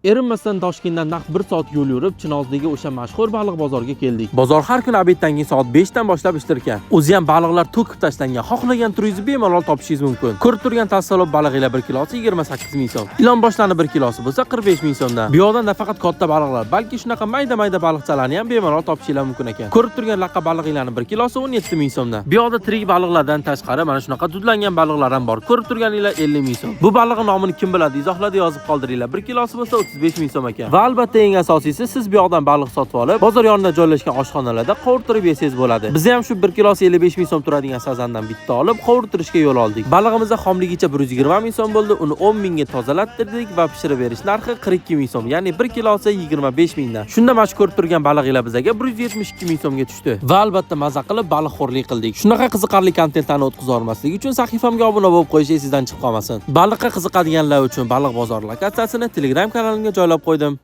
Erinmasdan Toshkentdan naq 1 soat yo'l yurib, Chinozdagi o'sha mashhur baliq bozoriga keldik. Bozor har kuni obeddan keyin soat 5 dan boshlab ishlar ekan. O'zi ham baliqlar to'kib tashlangan. Xohlagan turingizni bemalol topishingiz mumkin. Ko'rib turgan tassalop balig'ilar 1 kilosi 28 ming so'm. Ilon boshlani 1 kilosi bo'lsa 45 ming so'mdan. Bu yoqda nafaqat katta baliqlar, balki shunaqa mayda-mayda baliqchalarni ham bemalol topishingiz mumkin ekan. Ko'rib turgan laqqa baliqlarning 1 kilosi 17 ming so'mdan. Bu yoqda tirik baliqlardan tashqari mana shunaqa dudlangan baliqlar ham bor. Ko'rib turganinglar 50 ming so'm. Bu baliqning nomini kim biladi? Izohlarda yozib qoldiringlar. 1 kilosi bo'lsa 35 ming so'm ekan. Va albatta eng asosiysi siz bu yoqdan baliq sotib olib, bozor yonida joylashgan oshxonalarda qovurtirib yesangiz bo'ladi. Biz ham shu 1 kilosi 55 ming so'm turadigan sazandan bitta olib qovurtirishga yo'l oldik. Balig'imizda xomligicha 120 ming so'm bo'ldi. Uni 10 mingga tozalattirdik va pishirib berish narxi 42 ming so'm, ya'ni 1 kilosi 25 mingdan. Shunda mana shu ko'rib turgan balig'lar bizga 172 ming so'mga tushdi. Va albatta maza qilib baliqxo'rlik qildik. Shunaqa qiziqarli kontentlarni o'tkazib olmaslik uchun sahifamga obuna bo'lib qo'yishingiz sizdan chiqib qolmasin. Baliqqa qiziqadiganlar uchun baliq bozori lokatsiyasini Telegram kanalimga joylab qo'ydim.